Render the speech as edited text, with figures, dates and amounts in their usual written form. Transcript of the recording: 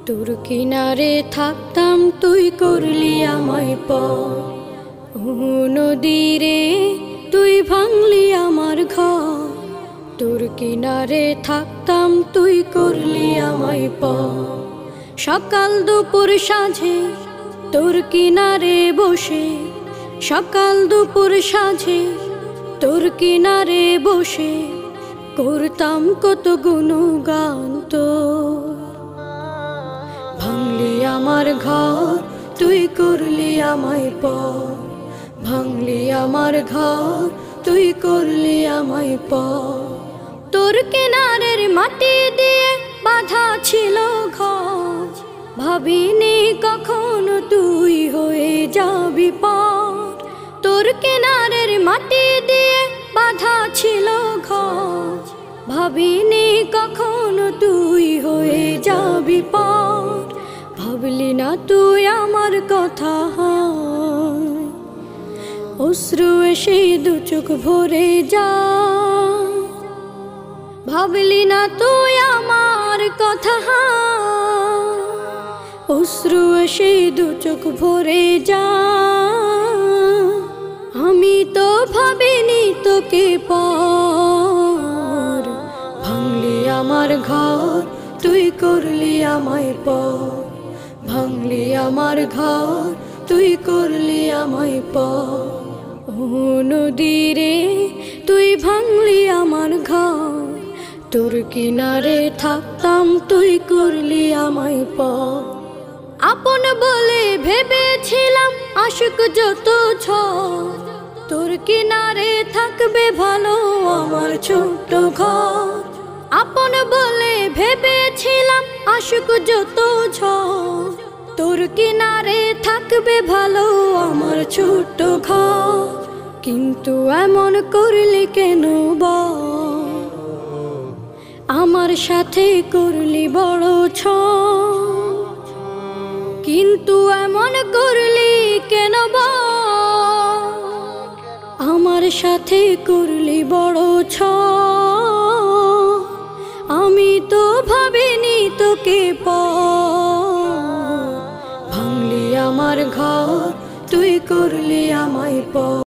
তোর কিনারে থাকতাম তুই করলি আমায় পর। নদীরে তুই ভাঙলি আমার ঘর। তোর কিনারে থাকতাম তুই করলি আমায় পর। সকাল দুপুর সাঁঝে তোর কিনারে বসে, সকাল দুপুর সাঁঝে তোর কিনারে বসে করতাম কত গুণগান তোর। ভাঙলি আমার ঘর তুই করলি আমায় পর। ভাঙলি আমার ঘর তুই করলি আমায় পর। তোর কিনারের মাটি দিয়ে বাঁধা ছিল ঘর। ভাবিনি কখনো তুই হয়ে যাবি পার। তোর কিনারের মাটি দিয়ে বাঁধা ছিল ঘর। ভাবিনি কখনো তুই হয়ে যাবি পার। ভাবলি না তুই আমার কথা, অশ্রু এসে দু চোখ ভরে যা। ভাবলি না তুই আমার কথা, অশ্রু এসে দু চোখ ভরে যা। আমি তো ভাবিনি তোকে পর। ভাঙলি আমার ঘর তুই করলি আমায় পর। ভাঙলি আমার ঘর তুই করলি আমায় পর। নদীরে তুই ভাঙলি আমার ঘর। তোর কিনারে থাকতাম তুই করলি আমায় পর। আপন বলে ভেবেছিলাম আশুক যত ঝড়। তোর কিনারে থাকবে ভালো আমার ছোট্ট ঘর। আপন বলে ভেবেছিলাম আশুক যত ঝড়। তোর কিনারে থাকবে ভালো আমার ছোট্ট ঘর। কিন্তু এমন করলি কেন বল? আমার সাথে করলি বড় ছল। কিন্তু এমন করলি কেন বল? আমার সাথে করলি বড় ছল। আমি তো ভাবিনি তোকে পর। ভাঙলি আমার ঘর তুই করলি আমায় পর।